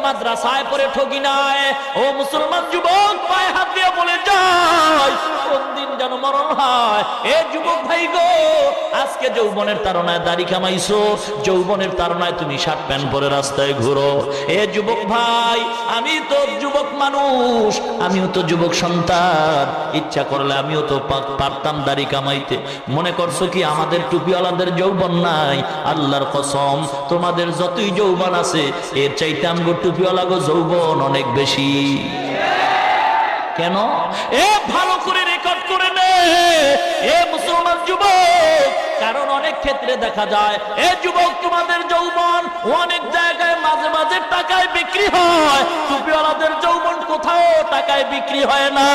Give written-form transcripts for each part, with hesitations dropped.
মাদ্রাসায় পড়ে ঠকি নাই। ও মুসলমান যুবক, পায়ে হাত দিয়ে বলে যায় কোন দিন যেন মরণ হয়। এ যুবক ভাই গো, আজকে যৌবনের তাড়নায় দাড়ি কামাইছো, যৌবনের তাড়নায় তুমি শার্ট প্যান্ট পরে রাস্তায় ঘুরো। এ যুবক ভাই, আমি তো যুবক মানুষ, আমিও তো যুবক সন্তান, ইচ্ছা করলে আমিও তো পারতাম দাড়ি কামাইতে। মনে করছো কি আমাদের টুপিওয়ালাদের যৌবন নাই? আল্লাহর কসম, তোমাদের যতই যৌবন আছে এর চাইতে আমগো টুপিওয়ালা গো যৌবন অনেক বেশি। কেন? এ ভালো করে রেকর্ড করে নে এ মুসলমান যুবক, কারণ অনেক ক্ষেত্রে দেখা যায় এ যুবক তোমাদের যৌবন অনেক জায়গায় মাঝে মাঝে টাকায় বিক্রি হয়, টুপিওয়ালাদের যৌবন কোথাও টাকায় বিক্রি হয় না।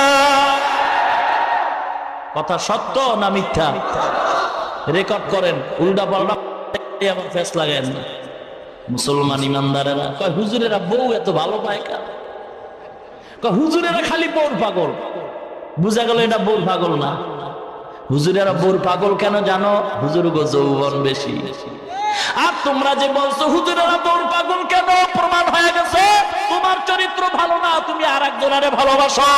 কথা সত্য না মিথ্যা? রেকর্ড করেন, উল্টা পাল্টা আবার ফেস লাগেন। মুসলমান ইমানদারেরা কয় হুজুরেরা বউ এত ভালো পায় কেন? হুজুরেরা খালি বউর পাগল। বুঝা গেল এটা বউর পাগল না। হুজুরেরা বউর পাগল কেন জানো? হুজুর গো যৌবন বেশি। আর তোমরা যে বলছো হুজুরেরা বউর পাগল কেন, প্রমাণ হয়ে গেছে তোমার চরিত্র ভালো না, তুমি আর একজনের ভালোবাসো।